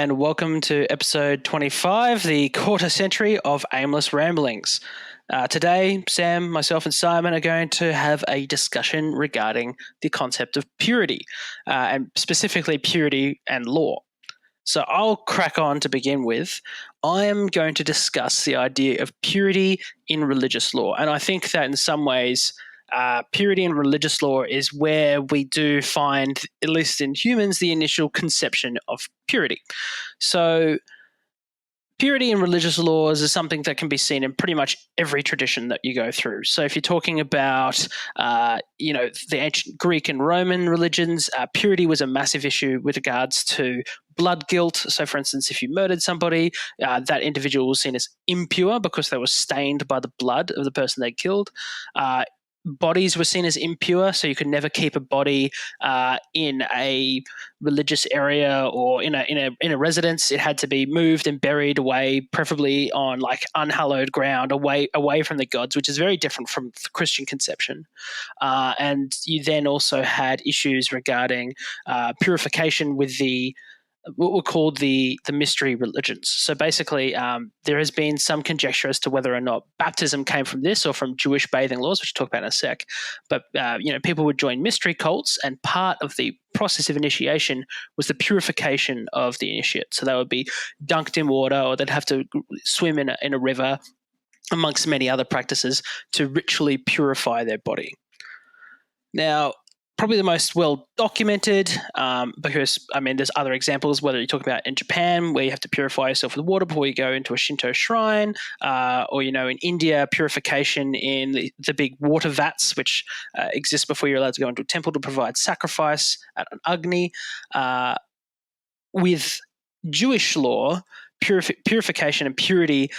and welcome to episode 25, the quarter century of aimless ramblings. Today, Sam, myself, and Simon are going to have a discussion regarding the concept of purity, and specifically purity and law. So I'll crack on to begin with. I am going to discuss the idea of purity in religious law, and I think that in some ways purity in religious law is where we do find, at least in humans, the initial conception of purity. So purity in religious laws is something that can be seen in pretty much every tradition that you go through. So if you're talking about, the ancient Greek and Roman religions, purity was a massive issue with regards to blood guilt. So, for instance, if you murdered somebody, that individual was seen as impure because they were stained by the blood of the person they killed. Bodies were seen as impure, so you could never keep a body in a religious area or in a residence. It had to be moved and buried away, preferably on like unhallowed ground, away from the gods, which is very different from the Christian conception. And you then also had issues regarding purification with what were called the mystery religions. So basically, there has been some conjecture as to whether or not baptism came from this or from Jewish bathing laws, which we'll talk about in a sec. But people would join mystery cults, and part of the process of initiation was the purification of the initiate. So they would be dunked in water, or they'd have to swim in a river, amongst many other practices, to ritually purify their body. Now, probably the most well documented, because there's other examples, whether you talk about in Japan, where you have to purify yourself with water before you go into a Shinto shrine, or in India, purification in the big water vats, which exist before you're allowed to go into a temple to provide sacrifice at an Agni. With Jewish law, purification and purity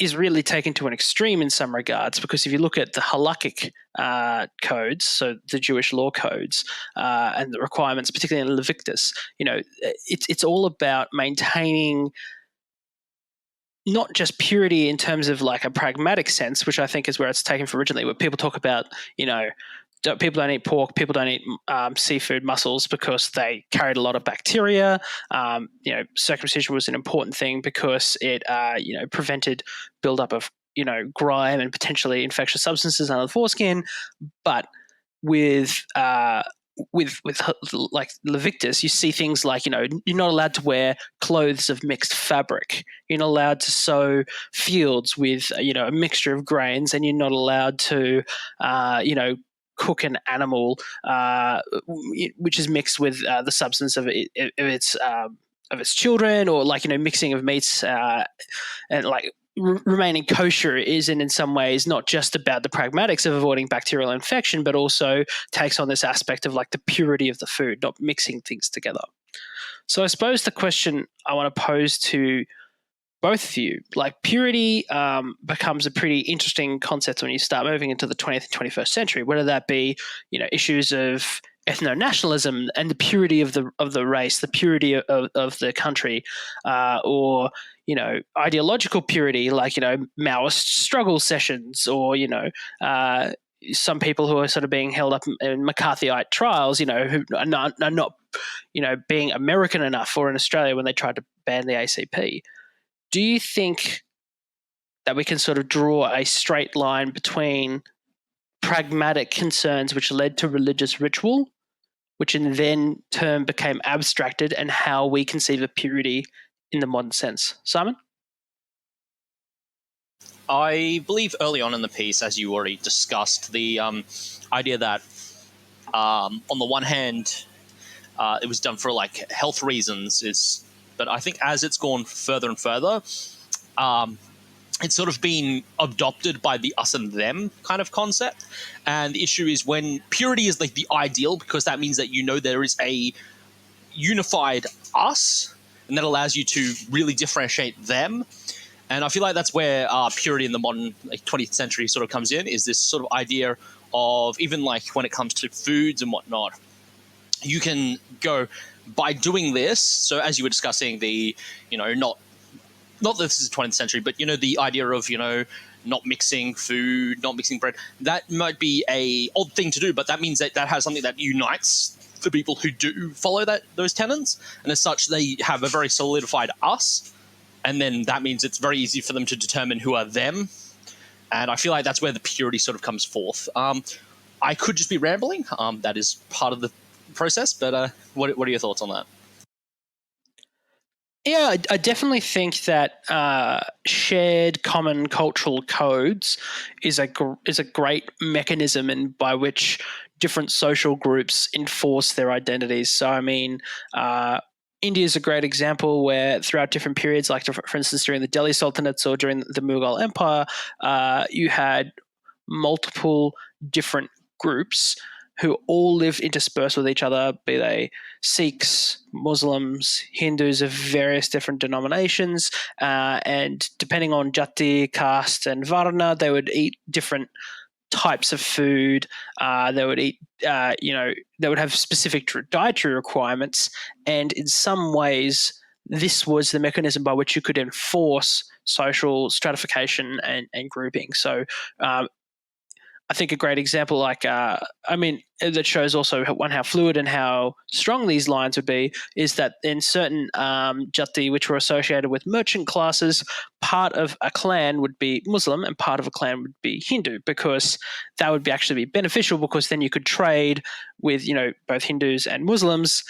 is really taken to an extreme in some regards, because if you look at the halakhic codes, so the Jewish law codes, and the requirements, particularly in Leviticus, it's all about maintaining not just purity in terms of like a pragmatic sense, which I think is where it's taken from originally, where people talk about, people don't eat pork, people don't eat seafood mussels because they carried a lot of bacteria. Circumcision was an important thing because it, prevented buildup of, grime and potentially infectious substances under the foreskin. But with like Leviticus, you see things like, you're not allowed to wear clothes of mixed fabric. You're not allowed to sow fields with, a mixture of grains, and you're not allowed to, cook an animal which is mixed with the substance of its children, or mixing of meats, and remaining kosher isn't in some ways not just about the pragmatics of avoiding bacterial infection, but also takes on this aspect of like the purity of the food, not mixing things together. So I suppose the question I want to pose to both of you, like purity becomes a pretty interesting concept when you start moving into the 20th and 21st century, whether that be, issues of ethno-nationalism and the purity of the race, the purity of the country, or, ideological purity, like, Maoist struggle sessions, or, some people who are sort of being held up in McCarthyite trials, who are not being American enough, or in Australia when they tried to ban the ACP. Do you think that we can sort of draw a straight line between pragmatic concerns which led to religious ritual, which in then turn became abstracted, and how we conceive of purity in the modern sense? Simon? I believe early on in the piece, as you already discussed, the idea that on the one hand, it was done for like health reasons but I think as it's gone further and further, it's sort of been adopted by the us and them kind of concept. And the issue is when purity is like the ideal, because that means that there is a unified us, and that allows you to really differentiate them. And I feel like that's where purity in the modern 20th century sort of comes in, is this sort of idea of, even like when it comes to foods and whatnot, you can go, by doing this, so as you were discussing the, not that this is the 20th century, but, the idea of, not mixing food, not mixing bread, that might be a odd thing to do, but that means that has something that unites the people who do follow those tenets, and as such, they have a very solidified us, and then that means it's very easy for them to determine who are them. And I feel like that's where the purity sort of comes forth. I could just be rambling. That is part of the process. But what are your thoughts on that? Yeah, I definitely think that shared common cultural codes is a great mechanism by which different social groups enforce their identities. So, I mean, India is a great example where throughout different periods, like for instance during the Delhi Sultanates or during the Mughal Empire, you had multiple different groups who all lived interspersed with each other, be they Sikhs, Muslims, Hindus of various different denominations, and depending on jati, caste, and varna, they would eat different types of food. They would eat, they would have specific dietary requirements, and in some ways, this was the mechanism by which you could enforce social stratification and grouping. So, I think a great example, that shows also how fluid and how strong these lines would be, is that in certain jati, which were associated with merchant classes, part of a clan would be Muslim and part of a clan would be Hindu, because that would actually be beneficial, because then you could trade with both Hindus and Muslims,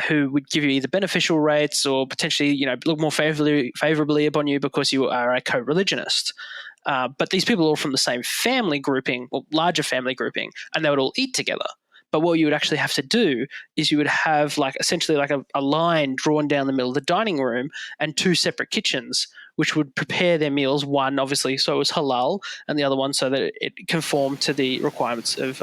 who would give you either beneficial rates or potentially look more favorably upon you because you are a co-religionist. But these people are all from the same family grouping, or larger family grouping, and they would all eat together. But what you would actually have to do is you would have essentially a line drawn down the middle of the dining room and two separate kitchens, which would prepare their meals, one obviously so it was halal, and the other one so that it conformed to the requirements of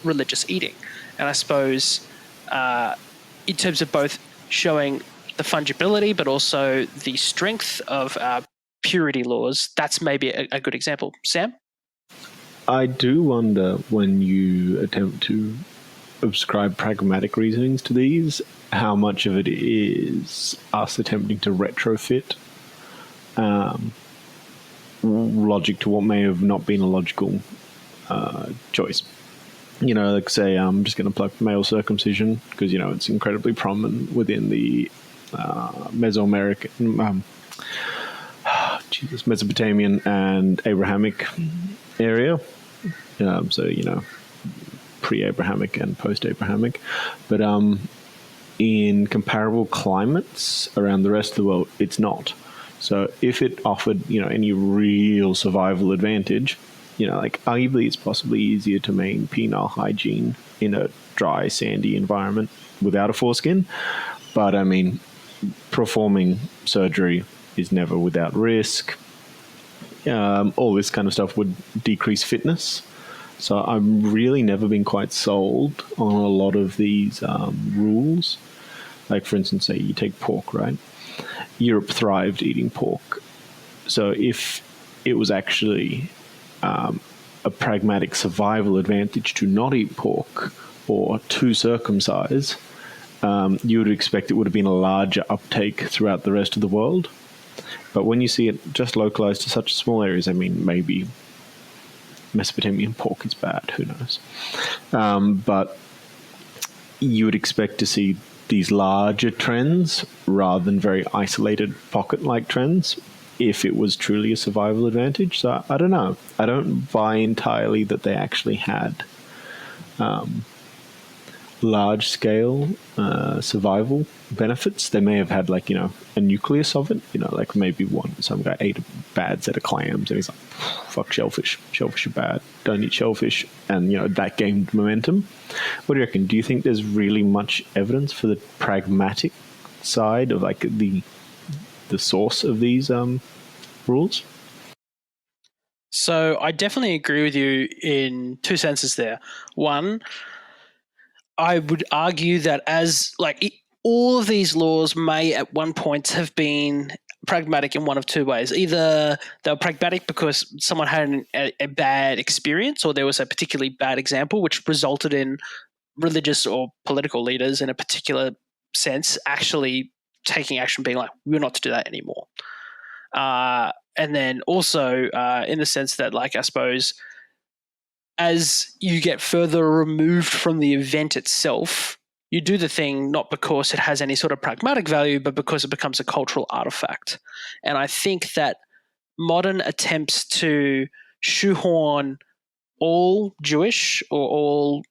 religious eating. And I suppose in terms of both showing the fungibility but also the strength of purity laws, that's maybe a good example. Sam? I do wonder, when you attempt to ascribe pragmatic reasonings to these, how much of it is us attempting to retrofit logic to what may have not been a logical choice. Like say, I'm just going to plug male circumcision because it's incredibly prominent within the Mesoamerican, Mesopotamian and Abrahamic area. So pre-Abrahamic and post-Abrahamic, but in comparable climates around the rest of the world, it's not. So if it offered any real survival advantage, arguably it's possibly easier to maintain penile hygiene in a dry, sandy environment without a foreskin. But I mean, performing surgery is never without risk. All this kind of stuff would decrease fitness. So I've really never been quite sold on a lot of these rules. Like, for instance, say you take pork, right? Europe thrived eating pork. So if it was actually a pragmatic survival advantage to not eat pork or to circumcise, you would expect it would have been a larger uptake throughout the rest of the world. But when you see it just localized to such small areas, I mean, maybe Mesopotamian pork is bad, who knows? But you would expect to see these larger trends rather than very isolated pocket-like trends if it was truly a survival advantage. So I don't know. I don't buy entirely that they actually had large-scale survival benefits. They may have had a nucleus of it, like maybe some guy ate a bad set of clams and he's like, fuck shellfish are bad, don't eat shellfish, and that gained momentum. What do you reckon? Do you think there's really much evidence for the pragmatic side of the source of these rules? So I definitely agree with you in two senses there. One, I would argue that all of these laws may at one point have been pragmatic in one of two ways. Either they were pragmatic because someone had a bad experience, or there was a particularly bad example which resulted in religious or political leaders in a particular sense actually taking action, being like, we're not to do that anymore. And then also in the sense that, I suppose, as you get further removed from the event itself, you do the thing not because it has any sort of pragmatic value, but because it becomes a cultural artifact. And I think that modern attempts to shoehorn all Jewish or all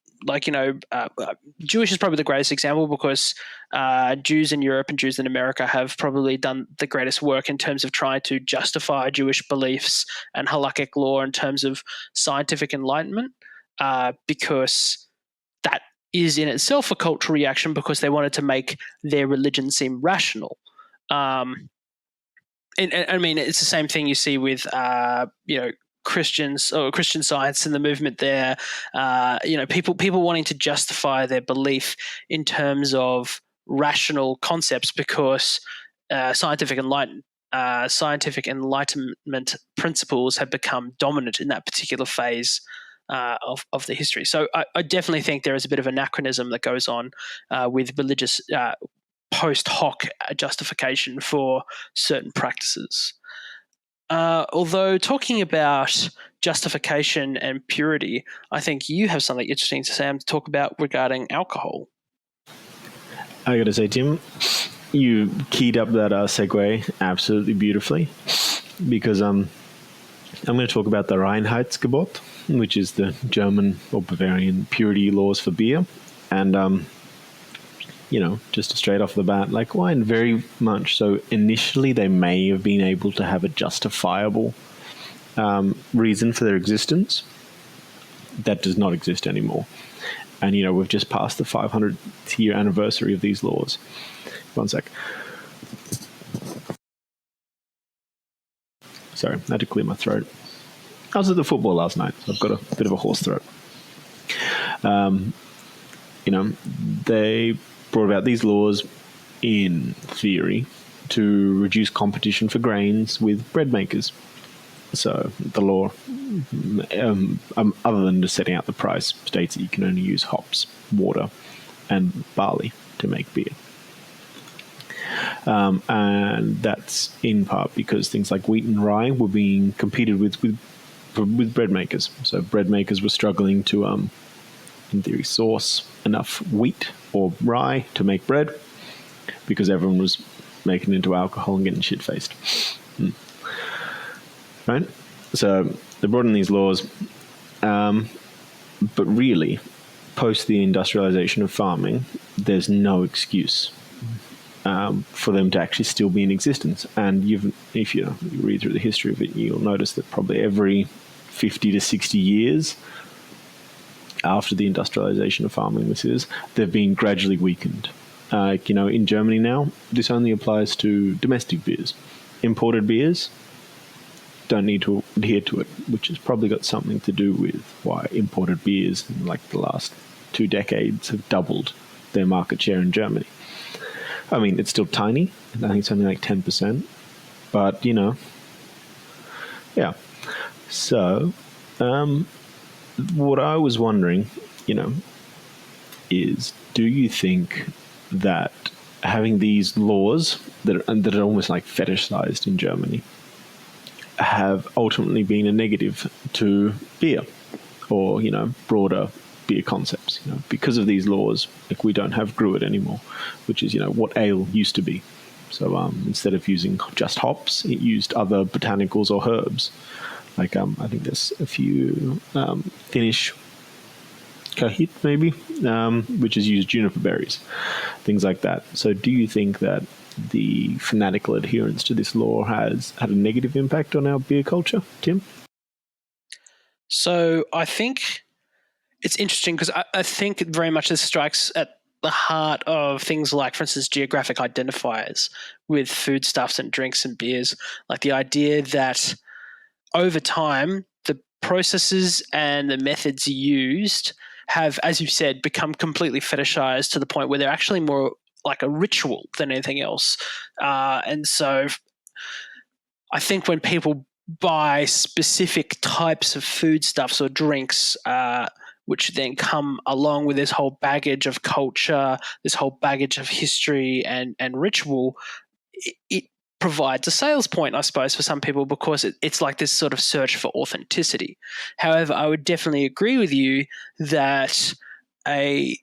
Jewish is probably the greatest example because Jews in Europe and Jews in America have probably done the greatest work in terms of trying to justify Jewish beliefs and halakhic law in terms of scientific enlightenment, because that is in itself a cultural reaction because they wanted to make their religion seem rational. And I mean, it's the same thing you see with Christians or Christian Science and the movement there. People wanting to justify their belief in terms of rational concepts because scientific enlightenment principles have become dominant in that particular phase of the history. So I definitely think there is a bit of anachronism that goes on with religious post hoc justification for certain practices. Although talking about justification and purity, I think you have something interesting to Sam to talk about regarding alcohol. I got to say, Tim, you keyed up that segue absolutely beautifully, because I'm going to talk about the Reinheitsgebot, which is the German or Bavarian purity laws for beer, and just straight off the bat, like wine, very much so. Initially, they may have been able to have a justifiable reason for their existence. That does not exist anymore. And, we've just passed the 500th year anniversary of these laws. One sec. Sorry, I had to clear my throat. I was at the football last night, so I've got a bit of a hoarse throat. They brought about these laws in theory to reduce competition for grains with bread makers. So the law, other than just setting out the price, states that you can only use hops, water, and barley to make beer. And that's in part because things like wheat and rye were being competed with bread makers. So bread makers were struggling to, in theory, source enough wheat or rye to make bread because everyone was making it into alcohol and getting shit-faced. Right? So they brought in these laws, but really, post the industrialization of farming, there's no excuse for them to actually still be in existence. And if you read through the history of it, you'll notice that probably every 50 to 60 years after the industrialization of farming, they've been gradually weakened. In Germany now, this only applies to domestic beers. Imported beers don't need to adhere to it, which has probably got something to do with why imported beers in like the last 2 decades have doubled their market share in Germany. I mean, it's still tiny. I think it's only like 10%. But, yeah. So, what I was wondering, is do you think that having these laws that are almost like fetishized in Germany have ultimately been a negative to beer or, broader beer concepts? Because of these laws, like we don't have gruit anymore, which is, what ale used to be. So instead of using just hops, it used other botanicals or herbs. Like I think there's a few Finnish kahit maybe, which is used juniper berries, things like that. So do you think that the fanatical adherence to this law has had a negative impact on our beer culture, Tim? So I think it's interesting because I think very much this strikes at the heart of things like, for instance, geographic identifiers with foodstuffs and drinks and beers. Like the idea that over time, the processes and the methods used have, as you said, become completely fetishized to the point where they're actually more like a ritual than anything else. And so I think when people buy specific types of foodstuffs or drinks, which then come along with this whole baggage of culture, this whole baggage of history and ritual, it provides a sales point, I suppose, for some people because it's like this sort of search for authenticity. However, I would definitely agree with you that a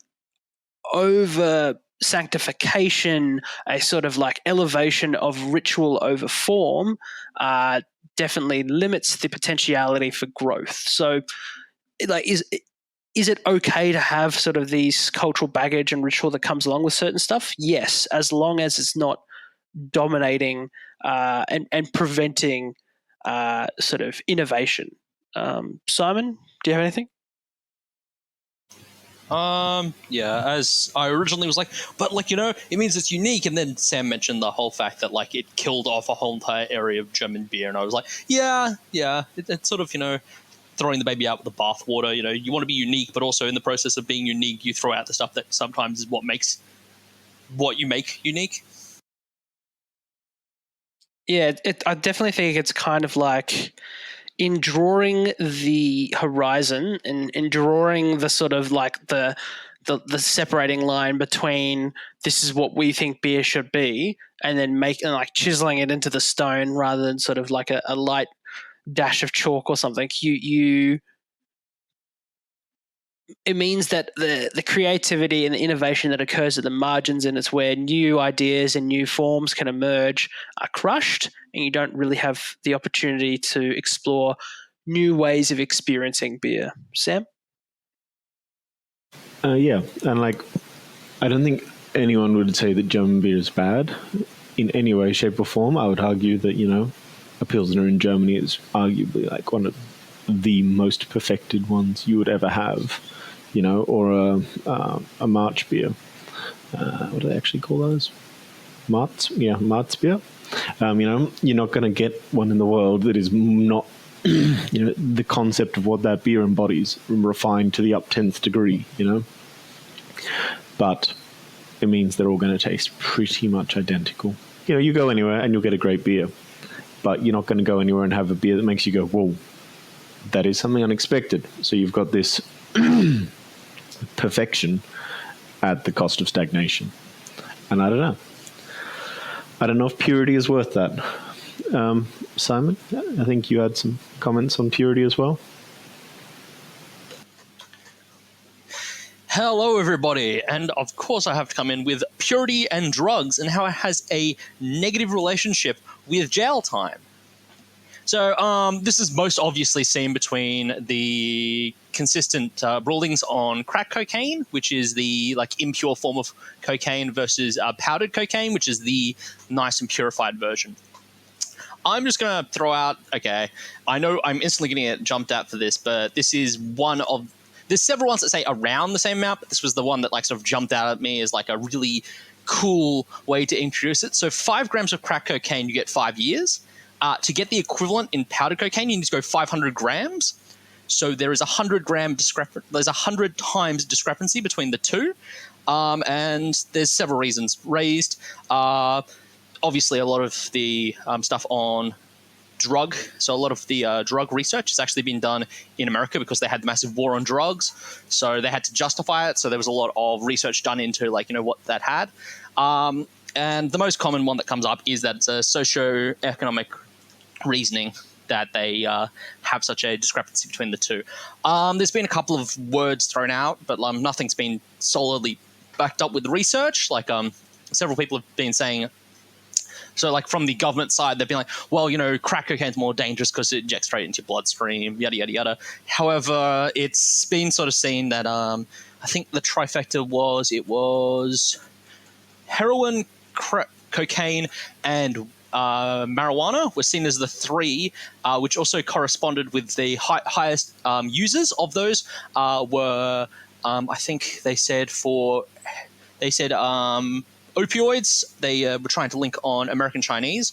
over sanctification, a sort of like elevation of ritual over form, definitely limits the potentiality for growth. So, like, is it okay to have sort of these cultural baggage and ritual that comes along with certain stuff? Yes, as long as it's not dominating and preventing sort of innovation. Simon, do you have anything? Yeah, as I originally was like, but like, it means it's unique. And then Sam mentioned the whole fact that like it killed off a whole entire area of German beer. And I was like, yeah, it's sort of, throwing the baby out with the bathwater. You want to be unique, but also in the process of being unique, you throw out the stuff that sometimes is what makes what you make unique. Yeah, I definitely think it's kind of like in drawing the horizon and in drawing the sort of like the separating line between this is what we think beer should be, and then making like chiseling it into the stone rather than sort of like a light dash of chalk or something. It means that the creativity and the innovation that occurs at the margins, and it's where new ideas and new forms can emerge, are crushed, and you don't really have the opportunity to explore new ways of experiencing beer. Sam? Yeah, and like, I don't think anyone would say that German beer is bad in any way, shape, or form. I would argue that, a Pilsner in Germany is arguably like one of the most perfected ones you would ever have, or a March beer. What do they actually call those? Marz? Yeah, Marz beer. You're not going to get one in the world that is not, the concept of what that beer embodies, refined to the up 10th degree, But it means they're all going to taste pretty much identical. You go anywhere and you'll get a great beer, but you're not going to go anywhere and have a beer that makes you go, whoa, that is something unexpected. So you've got this perfection at the cost of stagnation. And I don't know. I don't know if purity is worth that. Simon, I think you had some comments on purity as well. Hello, everybody. And of course, I have to come in with purity and drugs and how it has a negative relationship with jail time. So this is most obviously seen between the consistent rulings on crack cocaine, which is the like impure form of cocaine, versus powdered cocaine, which is the nice and purified version. I'm just going to throw out, okay, I know I'm instantly going to get jumped at for this, but this is one of, there's several ones that say around the same amount, but this was the one that like sort of jumped out at me as like a really cool way to introduce it. So 5 grams of crack cocaine, you get 5 years. To get the equivalent in powdered cocaine, you need to go 500 grams. So there is 100 there's 100 times discrepancy between the two. And there's several reasons raised. Obviously, a lot of the stuff on drug. So a lot of the drug research has actually been done in America because they had the massive war on drugs. So they had to justify it. So there was a lot of research done into what that had. And the most common one that comes up is that it's a socio-economic reasoning that they have such a discrepancy between the two. There's been a couple of words thrown out, but nothing's been solidly backed up with research. Like several people have been saying, so like from the government side, they've been like, well, crack cocaine's more dangerous because it injects straight into your bloodstream, yada, yada, yada. However, it's been sort of seen that I think the trifecta was heroin, cocaine, and marijuana were seen as the three, which also corresponded with the highest users of those were, I think they said opioids. They were trying to link on American Chinese.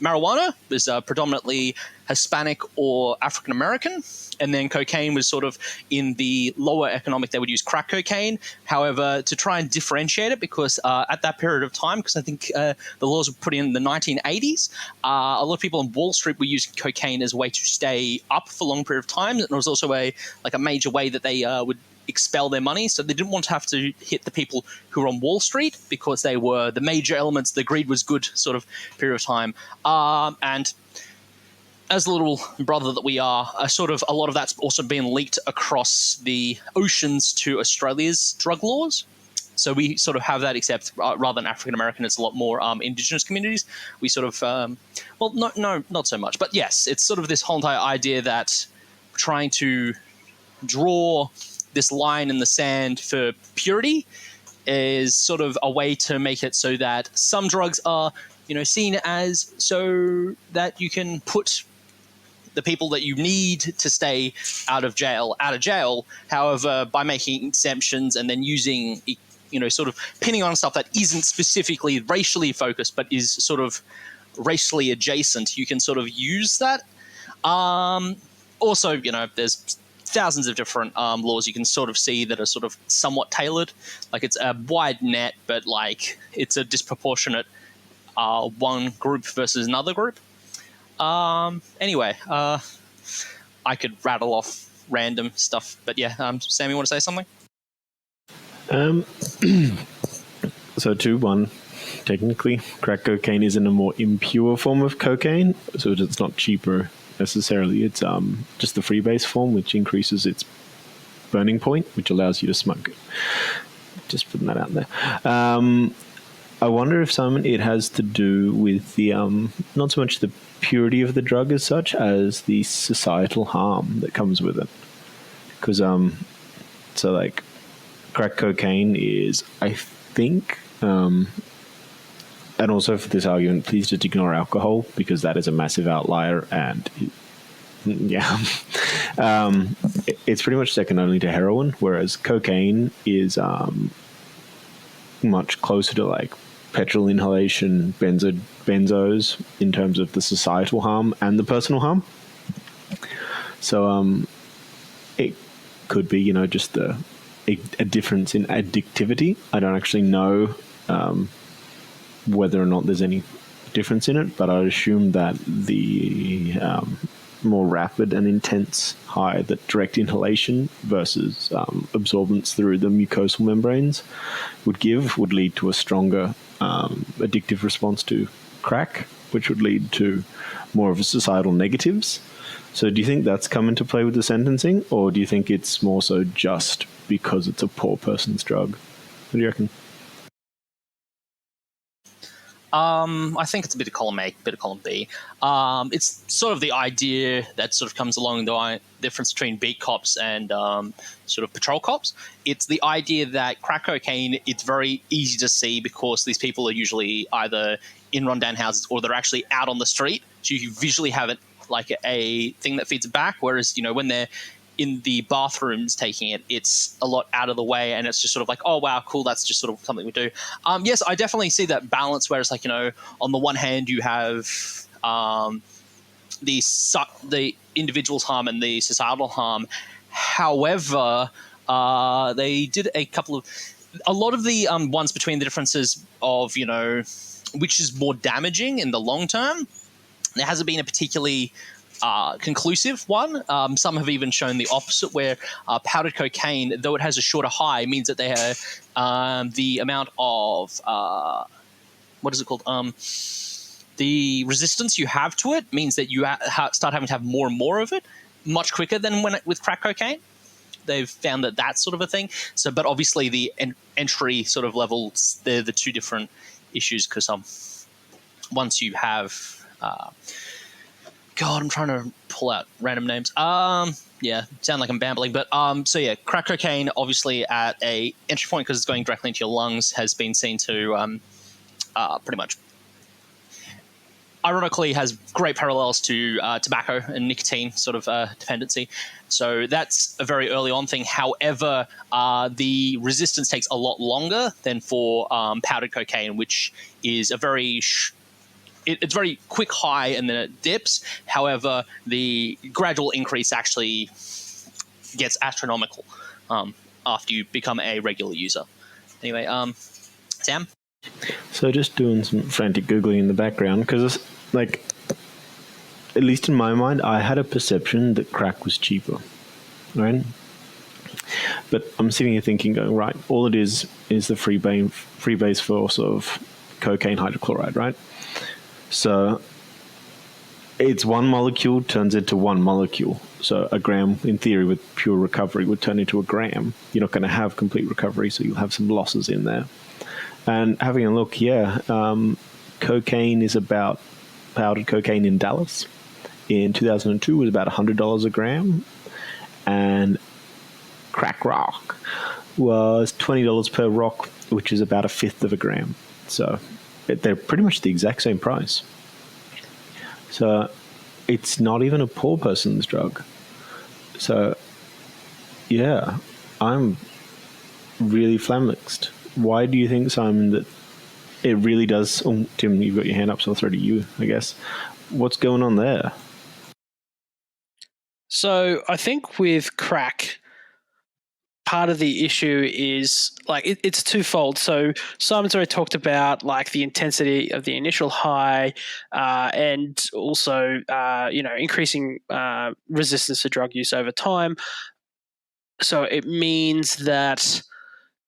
Marijuana was predominantly Hispanic or African American, and then cocaine was sort of in the lower economic. They would use crack cocaine. However, to try and differentiate it, because at that period of time, because I think the laws were put in the 1980s, a lot of people on Wall Street were using cocaine as a way to stay up for a long period of time, and it was also a major way that they would expel their money. So they didn't want to have to hit the people who were on Wall Street because they were the major elements. The greed was good sort of period of time. And as the little brother that we are, sort of a lot of that's also been leaked across the oceans to Australia's drug laws. So we sort of have that, except rather than African American, it's a lot more Indigenous communities. We sort of, well, no, not so much. But yes, it's sort of this whole entire idea that trying to draw this line in the sand for purity is sort of a way to make it so that some drugs are, seen as so that you can put the people that you need to stay out of jail. However, by making exemptions and then using, sort of pinning on stuff that isn't specifically racially focused, but is sort of racially adjacent, you can sort of use that. Also, there's thousands of different laws you can sort of see that are sort of somewhat tailored. Like, it's a wide net, but like it's a disproportionate one group versus another group. Anyway, I could rattle off random stuff, but yeah, Sam, you want to say something? So 2-1, technically, crack cocaine is in a more impure form of cocaine, so it's not cheaper necessarily. It's just the freebase form, which increases its burning point, which allows you to smoke it. Just putting that out there. I wonder if, Simon, it has to do with the not so much the purity of the drug as such as the societal harm that comes with it. Because so like crack cocaine is, I think, and also for this argument, please just ignore alcohol, because that is a massive outlier, and it's pretty much second only to heroin, whereas cocaine is much closer to like petrol inhalation, benzos in terms of the societal harm and the personal harm. So it could be, just a difference in addictivity. I don't actually know whether or not there's any difference in it, but I assume that the more rapid and intense high that direct inhalation versus absorbance through the mucosal membranes would lead to a stronger addictive response to crack, which would lead to more of a societal negatives. So do you think that's come into play with the sentencing, or do you think it's more so just because it's a poor person's drug? What do you reckon? I think it's a bit of column A, bit of column B. It's sort of the idea that sort of comes along the difference between beat cops and sort of patrol cops. It's the idea that crack cocaine, it's very easy to see because these people are usually either in rundown houses or they're actually out on the street. So you visually have it like a thing that feeds it back. Whereas, when they're in the bathrooms taking it, it's a lot out of the way, and it's just sort of like, oh wow, cool, that's just sort of something we do. Yes, I definitely see that balance where it's like, on the one hand you have the individual's harm and the societal harm. However, they did a lot of the ones between the differences of, which is more damaging in the long term. There hasn't been a particularly conclusive one. Some have even shown the opposite, where powdered cocaine, though it has a shorter high, means that they have the amount of what is it called? The resistance you have to it means that you start having to have more and more of it much quicker than with crack cocaine. They've found that that's sort of a thing. So, but obviously the entry sort of levels, they're the two different issues, because once you have God, I'm trying to pull out random names. Yeah, sound like I'm babbling. But so yeah, crack cocaine, obviously at a entry point because it's going directly into your lungs, has been seen to pretty much, ironically, has great parallels to tobacco and nicotine sort of dependency. So that's a very early on thing. However, the resistance takes a lot longer than for powdered cocaine, which is a very it's very quick high and then it dips. However, the gradual increase actually gets astronomical after you become a regular user. Anyway, Sam? So just doing some frantic Googling in the background, because, like, at least in my mind, I had a perception that crack was cheaper, right? But I'm sitting here thinking, going, right, all it is the freebase force of cocaine hydrochloride, right? So it's one molecule turns into one molecule. So a gram, in theory, with pure recovery would turn into a gram. You're not going to have complete recovery, so you'll have some losses in there. And having a look, cocaine is about powdered cocaine in Dallas in 2002 was about $100 a gram, and crack rock was $20 per rock, which is about a fifth of a gram. So they're pretty much the exact same price. So it's not even a poor person's drug. So, yeah, I'm really flummoxed. Why do you think, Simon, that it really does... Oh, Tim, you've got your hand up, so I'll throw to you, I guess. What's going on there? So I think with crack, part of the issue is like it's twofold. So Simon's already talked about like the intensity of the initial high, and also increasing resistance to drug use over time. So it means that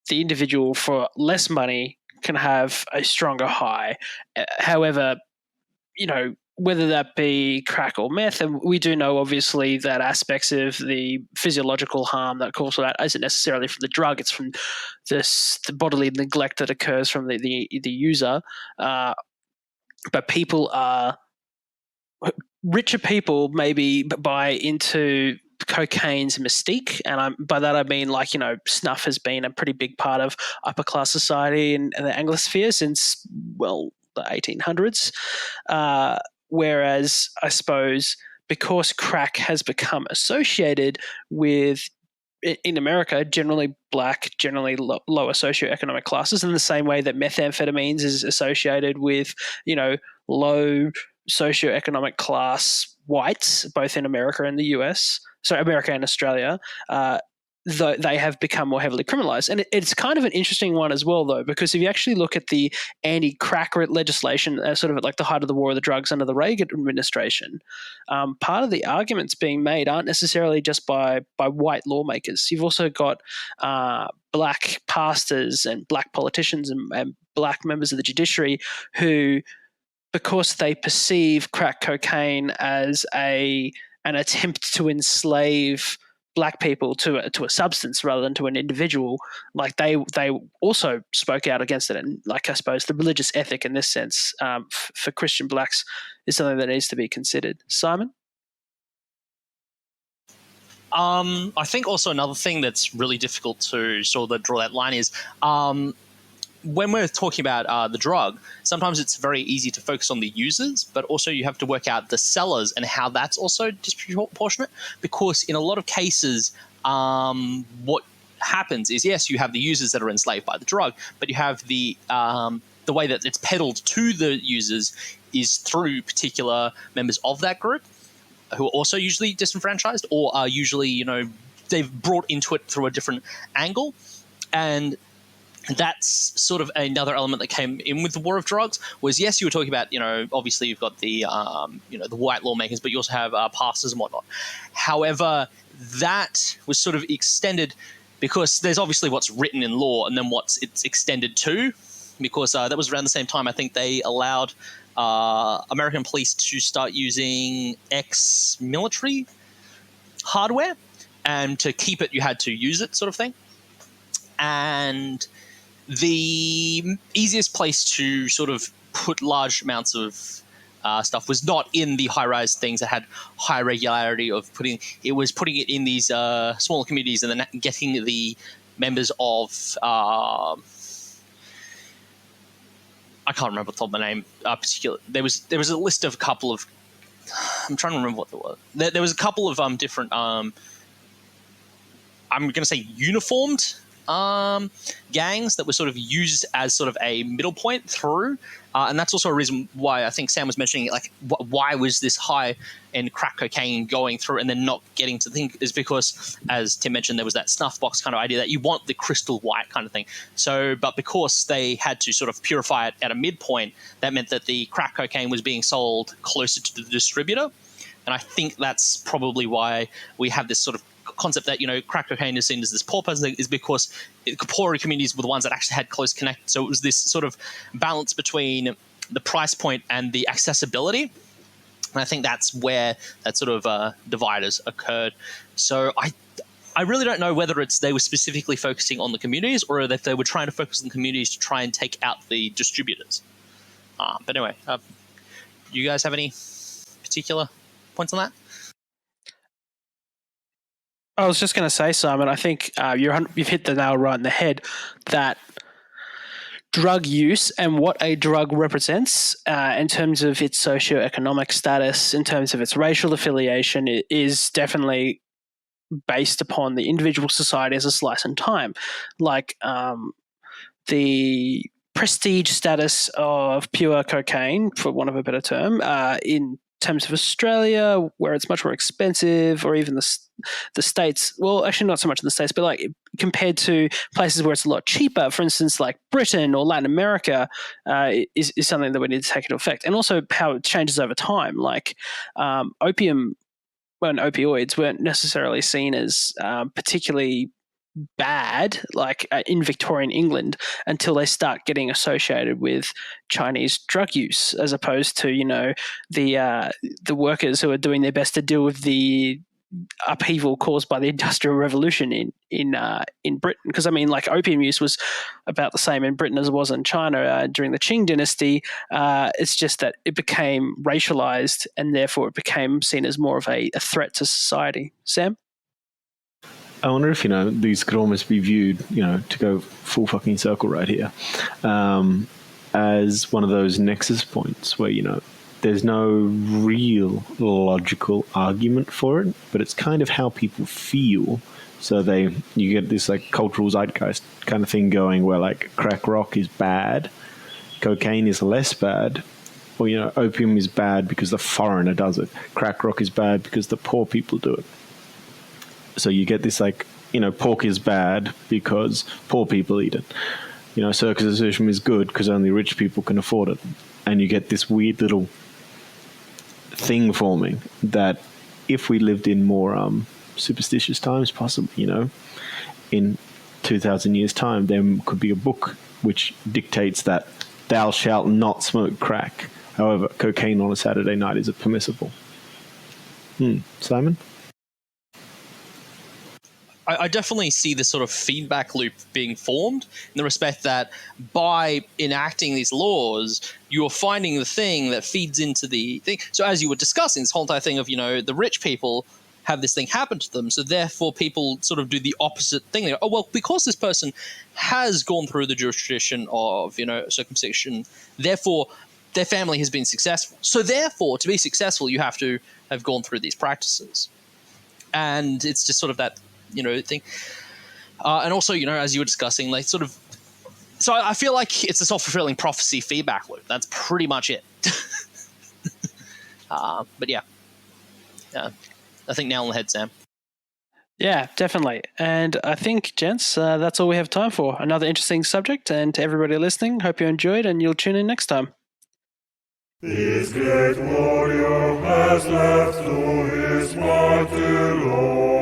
the individual for less money can have a stronger high. However, whether that be crack or meth, and we do know obviously that aspects of the physiological harm that causes that isn't necessarily from the drug; it's from the bodily neglect that occurs from the user. But richer people maybe buy into cocaine's mystique, and by that I mean snuff has been a pretty big part of upper class society in the Anglosphere since the 1800s. Whereas I suppose because crack has become associated with, in America, generally black, generally lower socioeconomic classes, in the same way that methamphetamines is associated with, low socioeconomic class whites, both in America and the US, so America and Australia, though they have become more heavily criminalized. And it's kind of an interesting one as well, though, because if you actually look at the anti-crack legislation, sort of at like the height of the war of the drugs under the Reagan administration, part of the arguments being made aren't necessarily just by white lawmakers. You've also got black pastors and black politicians and black members of the judiciary who, because they perceive crack cocaine as an attempt to enslave black people to a substance rather than to an individual, like they also spoke out against it. And like I suppose the religious ethic in this sense, for Christian blacks, is something that needs to be considered. Simon? I think also another thing that's really difficult to sort of draw that line is when we're talking about the drug, sometimes it's very easy to focus on the users, but also you have to work out the sellers and how that's also disproportionate. Because in a lot of cases, what happens is, yes, you have the users that are enslaved by the drug, but you have the way that it's peddled to the users is through particular members of that group who are also usually disenfranchised or are usually, they've brought into it through a different angle. And that's sort of another element that came in with the war of drugs was, yes, you were talking about, obviously you've got the, the white lawmakers, but you also have pastors and whatnot. However, that was sort of extended because there's obviously what's written in law and then what's it's extended to, because that was around the same time I think they allowed American police to start using ex-military hardware, and to keep it you had to use it, sort of thing. And the easiest place to sort of put large amounts of stuff was not in the high-rise things that had high regularity of putting it in these smaller communities and then getting the members of I can't remember the top of the name particular. There was a list of a couple of, I'm trying to remember what they were. There was a couple of different I'm going to say uniformed gangs that were sort of used as sort of a middle point through, and that's also a reason why I think Sam was mentioning, like, why was this high in crack cocaine going through and then not getting to think, is because, as Tim mentioned, there was that snuff box kind of idea that you want the crystal white kind of thing. So, but because they had to sort of purify it at a midpoint, that meant that the crack cocaine was being sold closer to the distributor, and I think that's probably why we have this sort of concept that, crack cocaine is seen as this poor person thing, is because poorer communities were the ones that actually had close connect. So it was this sort of balance between the price point and the accessibility. And I think that's where that sort of divide has occurred. So I really don't know whether it's they were specifically focusing on the communities or if they were trying to focus on the communities to try and take out the distributors. But anyway, you guys have any particular points on that? I was just going to say, Simon, I think you've hit the nail right in the head that drug use and what a drug represents in terms of its socioeconomic status, in terms of its racial affiliation, is definitely based upon the individual society as a slice in time. Like the prestige status of pure cocaine, for want of a better term, in terms of Australia, where it's much more expensive, or even the States. Well, actually, not so much in the States, but like compared to places where it's a lot cheaper, for instance, like Britain or Latin America, is something that we need to take into effect. And also how it changes over time. Like opium, when opioids weren't necessarily seen as particularly bad, like in Victorian England, until they start getting associated with Chinese drug use, as opposed to the workers who are doing their best to deal with the upheaval caused by the Industrial Revolution in Britain. Because I mean, like opium use was about the same in Britain as it was in China during the Qing dynasty. It's just that it became racialized, and therefore it became seen as more of a threat to society. Sam? I wonder if, these could almost be viewed, to go full fucking circle right here, as one of those nexus points where, there's no real logical argument for it, but it's kind of how people feel. So you get this like cultural zeitgeist kind of thing going where like crack rock is bad, cocaine is less bad, or, opium is bad because the foreigner does it. Crack rock is bad because the poor people do it. So you get this like, pork is bad because poor people eat it. Circumcision is good because only rich people can afford it. And you get this weird little thing forming that if we lived in more superstitious times, possibly, in 2,000 years' time, there could be a book which dictates that thou shalt not smoke crack. However, cocaine on a Saturday night is permissible. Simon? I definitely see this sort of feedback loop being formed in the respect that by enacting these laws, you're finding the thing that feeds into the thing. So as you were discussing, this whole entire thing of, the rich people have this thing happen to them. So therefore people sort of do the opposite thing. They go, oh, well, because this person has gone through the Jewish tradition of, circumcision, therefore their family has been successful. So therefore, to be successful, you have to have gone through these practices. And it's just sort of that, thing. And also, as you were discussing, like sort of, so I feel like it's a self-fulfilling prophecy feedback loop. That's pretty much it. But yeah, I think nail on the head, Sam. Yeah, definitely. And I think, gents, that's all we have time for. Another interesting subject. And to everybody listening, hope you enjoyed and you'll tune in next time. This great warrior has left to his mighty Lord.